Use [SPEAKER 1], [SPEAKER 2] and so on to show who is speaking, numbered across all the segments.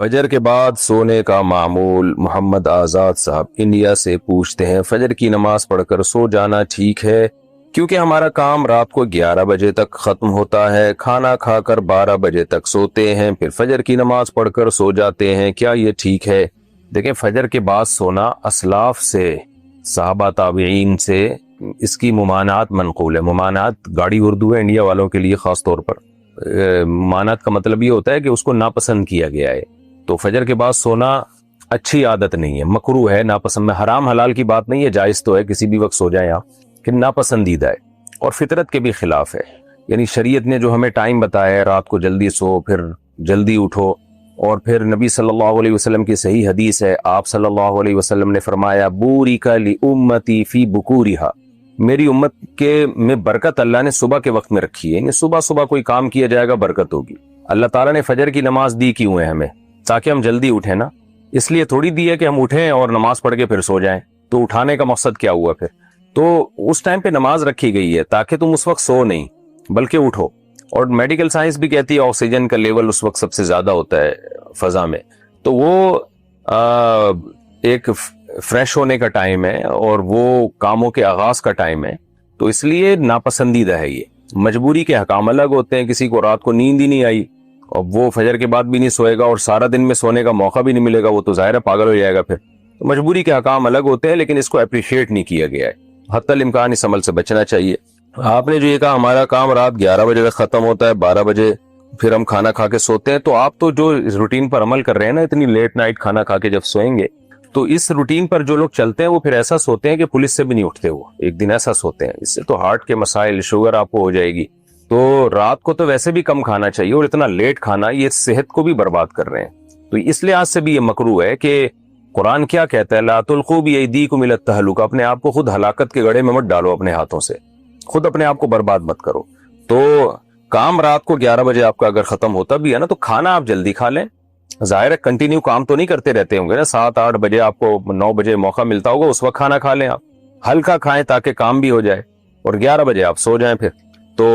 [SPEAKER 1] فجر کے بعد سونے کا معمول۔ محمد آزاد صاحب انڈیا سے پوچھتے ہیں، فجر کی نماز پڑھ کر سو جانا ٹھیک ہے؟ کیونکہ ہمارا کام رات کو 11 بجے تک ختم ہوتا ہے، کھانا کھا کر 12 بجے تک سوتے ہیں، پھر فجر کی نماز پڑھ کر سو جاتے ہیں، کیا یہ ٹھیک ہے؟ دیکھیں، فجر کے بعد سونا اسلاف سے، صحابہ تابعین سے اس کی ممانعت منقول ہے۔ ممانعت گاڑی اردو ہے انڈیا والوں کے لیے خاص طور پر۔ ممانعت کا مطلب یہ ہوتا ہے کہ اس کو ناپسند کیا گیا ہے۔ تو فجر کے بعد سونا اچھی عادت نہیں ہے، مکروہ ہے، ناپسند میں۔ حرام حلال کی بات نہیں ہے، جائز تو ہے، کسی بھی وقت سو جائیں آپ، کہ ناپسندیدہ ہے اور فطرت کے بھی خلاف ہے۔ یعنی شریعت نے جو ہمیں ٹائم بتایا ہے، رات کو جلدی سو، پھر جلدی اٹھو، اور پھر نبی صلی اللہ علیہ وسلم کی صحیح حدیث ہے، آپ صلی اللہ علیہ وسلم نے فرمایا بورک لامتی فی بکورہا، میری امت کے میں برکت اللہ نے صبح کے وقت میں رکھی ہے۔ یعنی صبح صبح کوئی کام کیا جائے گا، برکت ہوگی۔ اللہ تعالیٰ نے فجر کی نماز دی کیوں ہے ہمیں؟ تاکہ ہم جلدی اٹھیں نا، اس لیے تھوڑی دی ہے کہ ہم اٹھیں اور نماز پڑھ کے پھر سو جائیں۔ تو اٹھانے کا مقصد کیا ہوا پھر؟ تو اس ٹائم پہ نماز رکھی گئی ہے تاکہ تم اس وقت سو نہیں بلکہ اٹھو۔ اور میڈیکل سائنس بھی کہتی ہے آکسیجن کا لیول اس وقت سب سے زیادہ ہوتا ہے فضا میں، تو وہ ایک فریش ہونے کا ٹائم ہے اور وہ کاموں کے آغاز کا ٹائم ہے، تو اس لیے ناپسندیدہ ہے یہ۔ مجبوری کے حکام الگ ہوتے ہیں، کسی کو رات کو نیند ہی نہیں آئی اور وہ فجر کے بعد بھی نہیں سوئے گا اور سارا دن میں سونے کا موقع بھی نہیں ملے گا، وہ تو ظاہر ہے پاگل ہو جائے گا پھر۔ تو مجبوری کے حکام الگ ہوتے ہیں، لیکن اس کو اپریشیٹ نہیں کیا گیا ہے۔ حتی الامکان اس عمل سے بچنا چاہیے۔ آپ نے جو یہ کہا ہمارا کام رات 11 بجے تک ختم ہوتا ہے، 12 بجے پھر ہم کھانا کھا کے سوتے ہیں، تو آپ تو جو روٹین پر عمل کر رہے ہیں نا، اتنی لیٹ نائٹ کھانا کھا کے جب سوئیں گے، تو اس روٹین پر جو لوگ چلتے ہیں وہ پھر ایسا سوتے ہیں کہ پولیس سے بھی نہیں اٹھتے، وہ ایک دن ایسا سوتے ہیں۔ اس سے تو ہارٹ کے مسائل، شوگر آپ کو ہو جائے گی۔ تو رات کو تو ویسے بھی کم کھانا چاہیے، اور اتنا لیٹ کھانا یہ صحت کو بھی برباد کر رہے ہیں۔ تو اس لحاظ سے بھی یہ مکروہ ہے کہ قرآن کیا کہتا ہے، لا تلقوا بایدیکم الی التہلکہ، اپنے آپ کو خود ہلاکت کے گڑھے میں مت ڈالو، اپنے ہاتھوں سے خود اپنے آپ کو برباد مت کرو۔ تو کام رات کو 11 بجے آپ کا اگر ختم ہوتا بھی ہے نا، تو کھانا آپ جلدی کھا لیں۔ ظاہر ہے کنٹینیو کام تو نہیں کرتے رہتے ہوں گے نا، 7-8 بجے آپ کو 9 بجے موقع ملتا ہوگا، اس وقت کھانا کھا لیں آپ، ہلکا کھائیں تاکہ کام بھی ہو جائے، اور 11 بجے آپ سو جائیں۔ پھر تو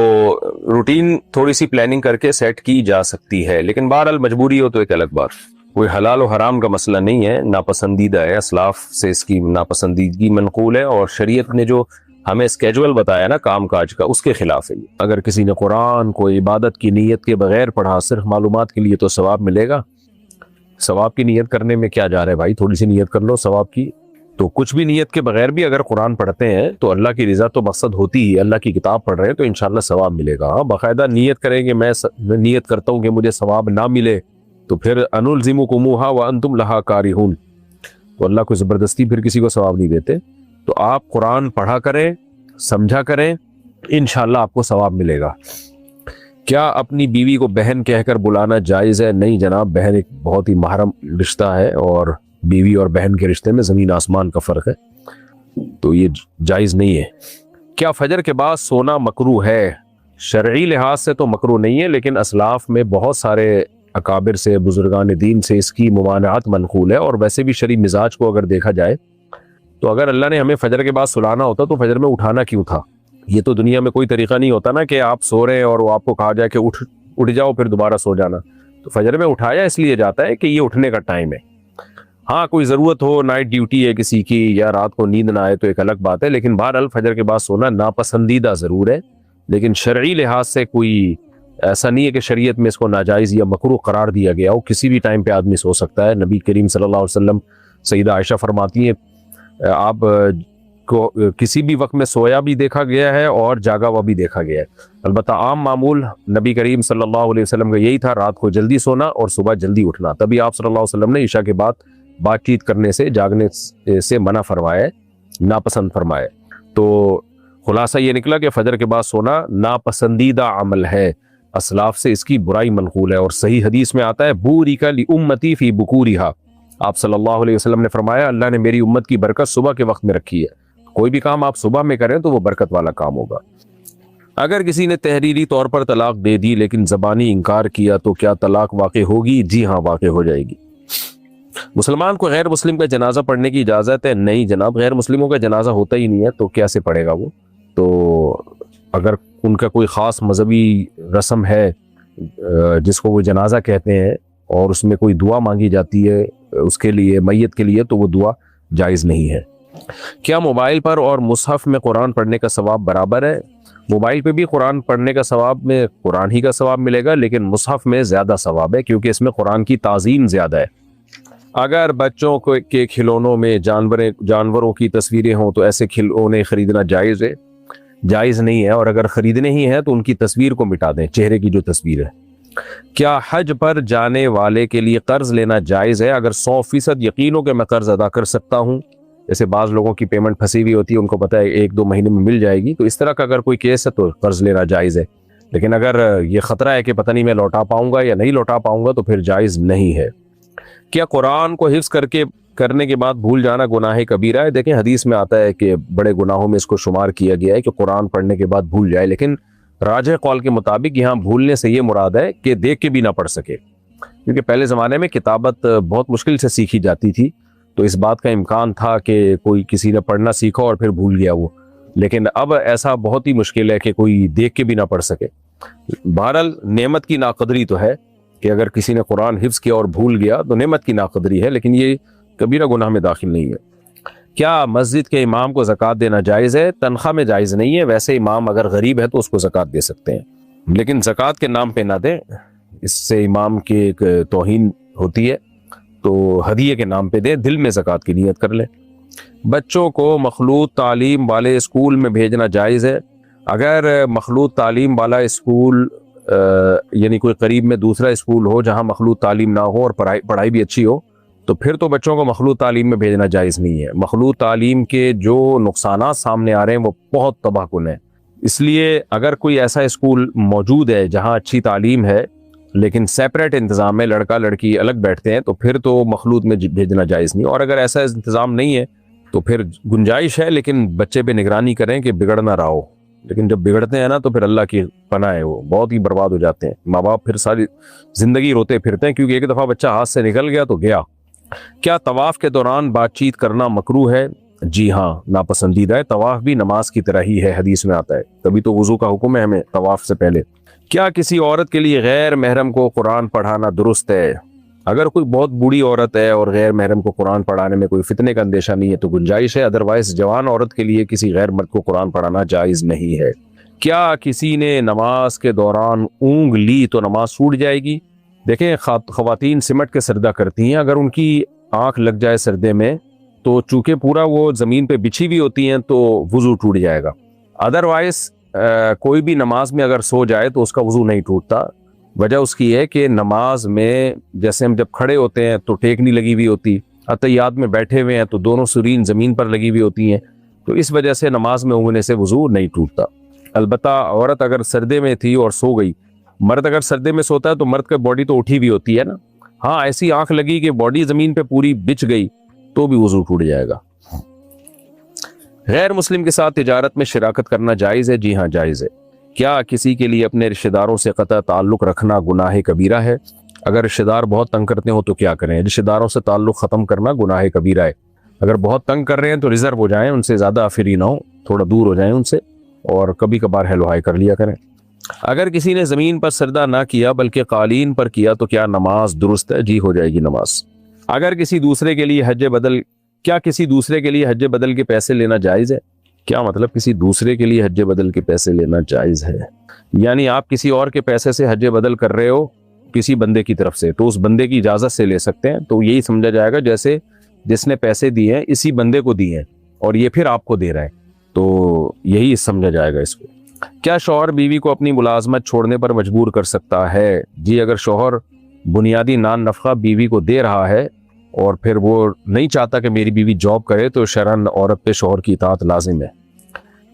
[SPEAKER 1] روٹین تھوڑی سی پلاننگ کر کے سیٹ کی جا سکتی ہے، لیکن بہرحال مجبوری ہو تو ایک الگ بات۔ کوئی حلال و حرام کا مسئلہ نہیں ہے، ناپسندیدہ ہے، اسلاف سے اس کی ناپسندیدگی منقول ہے، اور شریعت نے جو ہمیں اسکیجول بتایا نا کام کاج کا، اس کے خلاف ہے۔ اگر کسی نے قرآن کو عبادت کی نیت کے بغیر پڑھا، صرف معلومات کے لیے، تو ثواب ملے گا۔ ثواب کی نیت کرنے میں کیا جا رہا ہے بھائی، تھوڑی سی نیت کر لو ثواب کی۔ تو کچھ بھی نیت کے بغیر بھی اگر قرآن پڑھتے ہیں تو اللہ کی رضا تو مقصد ہوتی ہی، اللہ کی کتاب پڑھ رہے ہیں تو انشاءاللہ ثواب ملے گا۔ باقاعدہ نیت کریں گے، میں نیت کرتا ہوں کہ مجھے ثواب نہ ملے، تو پھر انلزمکموہا وانتم لہا کارہون، تو اللہ کو زبردستی پھر کسی کو ثواب نہیں دیتے۔ تو آپ قرآن پڑھا کریں، سمجھا کریں، انشاءاللہ آپ کو ثواب ملے گا۔ کیا اپنی بیوی کو بہن کہہ کر بلانا جائز ہے؟ نہیں جناب، بہن ایک بہت ہی محرم رشتہ ہے، اور بیوی اور بہن کے رشتے میں زمین آسمان کا فرق ہے، تو یہ جائز نہیں ہے۔ کیا فجر کے بعد سونا مکروہ ہے؟ شرعی لحاظ سے تو مکروہ نہیں ہے، لیکن اسلاف میں بہت سارے اکابر سے، بزرگان دین سے اس کی ممانعت منقول ہے، اور ویسے بھی شرعی مزاج کو اگر دیکھا جائے تو اگر اللہ نے ہمیں فجر کے بعد سلانا ہوتا تو فجر میں اٹھانا کیوں تھا؟ یہ تو دنیا میں کوئی طریقہ نہیں ہوتا نا کہ آپ سو رہے ہیں اور وہ آپ کو کہا جائے کہ اٹھ جاؤ پھر دوبارہ سو جانا۔ تو فجر میں اٹھایا اس لیے جاتا ہے کہ یہ اٹھنے کا ٹائم ہے۔ ہاں کوئی ضرورت ہو، نائٹ ڈیوٹی ہے کسی کی، یا رات کو نیند نہ آئے تو ایک الگ بات ہے، لیکن بہرحال فجر کے بعد سونا ناپسندیدہ ضرور ہے، لیکن شرعی لحاظ سے کوئی ایسا نہیں ہے کہ شریعت میں اس کو ناجائز یا مکروہ قرار دیا گیا ہو۔ کسی بھی ٹائم پہ آدمی سو سکتا ہے۔ نبی کریم صلی اللہ علیہ وسلم، سیدہ عائشہ فرماتی ہیں، آپ کو کسی بھی وقت میں سویا بھی دیکھا گیا ہے اور جاگا ہوا بھی دیکھا گیا ہے۔ البتہ عام معمول نبی کریم صلی اللہ علیہ وسلم کا یہی تھا، رات کو جلدی سونا اور صبح جلدی اٹھنا۔ تبھی آپ صلی اللہ علیہ وسلم نے عشاء کے بعد بات چیت کرنے سے، جاگنے سے منع فرمایا، ناپسند فرمایا۔ تو خلاصہ یہ نکلا کہ فجر کے بعد سونا ناپسندیدہ عمل ہے، اسلاف سے اس کی برائی منقول ہے، اور صحیح حدیث میں آتا ہے بورک لامتی فی بکورہا، آپ صلی اللہ علیہ وسلم نے فرمایا اللہ نے میری امت کی برکت صبح کے وقت میں رکھی ہے۔ کوئی بھی کام آپ صبح میں کریں تو وہ برکت والا کام ہوگا۔ اگر کسی نے تحریری طور پر طلاق دے دی لیکن زبانی انکار کیا تو کیا طلاق واقع ہوگی؟ جی ہاں، واقع ہو جائے گی۔ مسلمان کو غیر مسلم کا جنازہ پڑھنے کی اجازت ہے؟ نہیں جناب، غیر مسلموں کا جنازہ ہوتا ہی نہیں ہے، تو کیسے پڑھے گا وہ؟ تو اگر ان کا کوئی خاص مذہبی رسم ہے جس کو وہ جنازہ کہتے ہیں، اور اس میں کوئی دعا مانگی جاتی ہے اس کے لیے، میت کے لیے، تو وہ دعا جائز نہیں ہے۔ کیا موبائل پر اور مصحف میں قرآن پڑھنے کا ثواب برابر ہے؟ موبائل پہ بھی قرآن پڑھنے کا ثواب میں قرآن ہی کا ثواب ملے گا، لیکن مصحف میں زیادہ ثواب ہے کیونکہ اس میں قرآن کی تعظیم زیادہ ہے۔ اگر بچوں کے کھلونوں میں جانوروں کی تصویریں ہوں تو ایسے کھلونے خریدنا جائز ہے؟ جائز نہیں ہے، اور اگر خریدنے ہی ہیں تو ان کی تصویر کو مٹا دیں، چہرے کی جو تصویر ہے۔ کیا حج پر جانے والے کے لیے قرض لینا جائز ہے اگر 100% یقین ہو کہ میں قرض ادا کر سکتا ہوں؟ جیسے بعض لوگوں کی پیمنٹ پھنسی ہوئی ہوتی ہے، ان کو پتہ ہے 1-2 مہینے میں مل جائے گی، تو اس طرح کا اگر کوئی کیس ہے تو قرض لینا جائز ہے۔ لیکن اگر یہ خطرہ ہے کہ پتہ نہیں میں لوٹا پاؤں گا یا نہیں لوٹا پاؤں گا تو پھر جائز نہیں ہے۔ کیا قرآن کو حفظ کرنے کے بعد بھول جانا گناہ کبیرہ ہے؟ دیکھیں حدیث میں آتا ہے کہ بڑے گناہوں میں اس کو شمار کیا گیا ہے کہ قرآن پڑھنے کے بعد بھول جائے، لیکن راجح قول کے مطابق یہاں بھولنے سے یہ مراد ہے کہ دیکھ کے بھی نہ پڑھ سکے، کیونکہ پہلے زمانے میں کتابت بہت مشکل سے سیکھی جاتی تھی، تو اس بات کا امکان تھا کہ کوئی کسی نے پڑھنا سیکھا اور پھر بھول گیا وہ، لیکن اب ایسا بہت ہی مشکل ہے کہ کوئی دیکھ کے بھی نہ پڑھ سکے۔ بہرحال نعمت کی ناقدری تو ہے کہ اگر کسی نے قرآن حفظ کیا اور بھول گیا تو نعمت کی ناقدری ہے، لیکن یہ کبیرہ گناہ میں داخل نہیں ہے۔ کیا مسجد کے امام کو زکوٰۃ دینا جائز ہے؟ تنخواہ میں جائز نہیں ہے، ویسے امام اگر غریب ہے تو اس کو زکوٰۃ دے سکتے ہیں، لیکن زکوٰۃ کے نام پہ نہ دیں، اس سے امام کی ایک توہین ہوتی ہے، تو ہدیے کے نام پہ دیں، دل میں زکوٰۃ کی نیت کر لیں۔ بچوں کو مخلوط تعلیم والے اسکول میں بھیجنا جائز ہے؟ اگر مخلوط تعلیم والا اسکول یعنی کوئی قریب میں دوسرا اسکول ہو جہاں مخلوط تعلیم نہ ہو اور پڑھائی بھی اچھی ہو تو پھر تو بچوں کو مخلوط تعلیم میں بھیجنا جائز نہیں ہے۔ مخلوط تعلیم کے جو نقصانات سامنے آ رہے ہیں وہ بہت تباہ کن ہیں، اس لیے اگر کوئی ایسا اسکول موجود ہے جہاں اچھی تعلیم ہے لیکن سیپریٹ انتظام ہے، لڑکا لڑکی الگ بیٹھتے ہیں، تو پھر تو مخلوط میں بھیجنا جائز نہیں، اور اگر ایسا انتظام نہیں ہے تو پھر گنجائش ہے لیکن بچے پہ نگرانی کریں کہ بگڑ نہ رہا ہو، لیکن جب بگڑتے ہیں نا تو پھر اللہ کی پناہ ہے، وہ بہت ہی برباد ہو جاتے ہیں، ماں باپ پھر ساری زندگی روتے پھرتے ہیں کیونکہ ایک دفعہ بچہ ہاتھ سے نکل گیا تو گیا۔ کیا طواف کے دوران بات چیت کرنا مکروہ ہے؟ جی ہاں، ناپسندیدہ ہے، طواف بھی نماز کی طرح ہی ہے، حدیث میں آتا ہے، تبھی تو وضو کا حکم ہے ہمیں طواف سے پہلے۔ کیا کسی عورت کے لیے غیر محرم کو قرآن پڑھانا درست ہے؟ اگر کوئی بہت بوڑھی عورت ہے اور غیر محرم کو قرآن پڑھانے میں کوئی فتنے کا اندیشہ نہیں ہے تو گنجائش ہے، ادروائز جوان عورت کے لیے کسی غیر مرد کو قرآن پڑھانا جائز نہیں ہے۔ کیا کسی نے نماز کے دوران اونگ لی تو نماز چھوٹ جائے گی؟ دیکھیں خواتین سمٹ کے سجدہ کرتی ہیں، اگر ان کی آنکھ لگ جائے سجدے میں تو چونکہ پورا وہ زمین پہ بچھی ہوئی ہوتی ہیں تو وضو ٹوٹ جائے گا، ادروائز کوئی بھی نماز میں اگر سو جائے تو اس کا وضو نہیں ٹوٹتا۔ وجہ اس کی ہے کہ نماز میں جیسے ہم جب کھڑے ہوتے ہیں تو ٹیکنی لگی ہوئی ہوتی، اتحیات میں بیٹھے ہوئے ہیں تو دونوں سرین زمین پر لگی ہوئی ہوتی ہیں، تو اس وجہ سے نماز میں اونگنے سے وضو نہیں ٹوٹتا۔ البتہ عورت اگر سردے میں تھی اور سو گئی، مرد اگر سردے میں سوتا ہے تو مرد کا باڈی تو اٹھی ہوئی ہوتی ہے نا، ہاں ایسی آنکھ لگی کہ باڈی زمین پہ پوری بچھ گئی تو بھی وضو ٹوٹ جائے گا۔ غیر مسلم کے ساتھ تجارت میں شراکت کرنا جائز ہے؟ جی ہاں جائز ہے۔ کیا کسی کے لیے اپنے رشتہ داروں سے قطع تعلق رکھنا گناہ کبیرہ ہے؟ اگر رشتہ دار بہت تنگ کرتے ہو تو کیا کریں؟ رشتہ داروں سے تعلق ختم کرنا گناہ کبیرہ ہے، اگر بہت تنگ کر رہے ہیں تو ریزرو ہو جائیں، ان سے زیادہ افری نہ ہو، تھوڑا دور ہو جائیں ان سے، اور کبھی کبھار ہیلو ہائی کر لیا کریں۔ اگر کسی نے زمین پر سجدہ نہ کیا بلکہ قالین پر کیا تو کیا نماز درست ہے؟ جی ہو جائے گی نماز۔ اگر کسی دوسرے کے لیے کسی دوسرے کے لیے حج بدل کے پیسے لینا جائز ہے؟ کیا مطلب کسی دوسرے کے لیے حج بدل کے پیسے لینا جائز ہے؟ یعنی آپ کسی اور کے پیسے سے حج بدل کر رہے ہو کسی بندے کی طرف سے، تو اس بندے کی اجازت سے لے سکتے ہیں، تو یہی سمجھا جائے گا جیسے جس نے پیسے دیے ہیں اسی بندے کو دیے ہیں اور یہ پھر آپ کو دے رہا ہے، تو یہی سمجھا جائے گا اس کو۔ کیا شوہر بیوی کو اپنی ملازمت چھوڑنے پر مجبور کر سکتا ہے؟ جی، اگر شوہر بنیادی نان نفقہ بیوی کو دے رہا ہے اور پھر وہ نہیں چاہتا کہ میری بیوی جاب کرے تو شرعاً عورت پہ شوہر کی اطاعت لازم ہے۔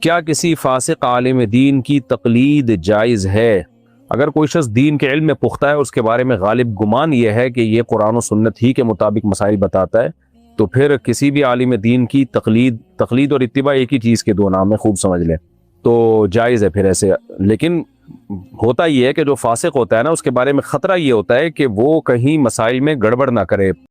[SPEAKER 1] کیا کسی فاسق عالم دین کی تقلید جائز ہے؟ اگر کوئی شخص دین کے علم میں پختہ ہے، اس کے بارے میں غالب گمان یہ ہے کہ یہ قرآن و سنت ہی کے مطابق مسائل بتاتا ہے، تو پھر کسی بھی عالم دین کی تقلید اور اتباع ایک ہی چیز کے دو نام ہے، خوب سمجھ لیں، تو جائز ہے پھر ایسے۔ لیکن ہوتا یہ ہے کہ جو فاسق ہوتا ہے نا، اس کے بارے میں خطرہ یہ ہوتا ہے کہ وہ کہیں مسائل میں گڑبڑ نہ کرے۔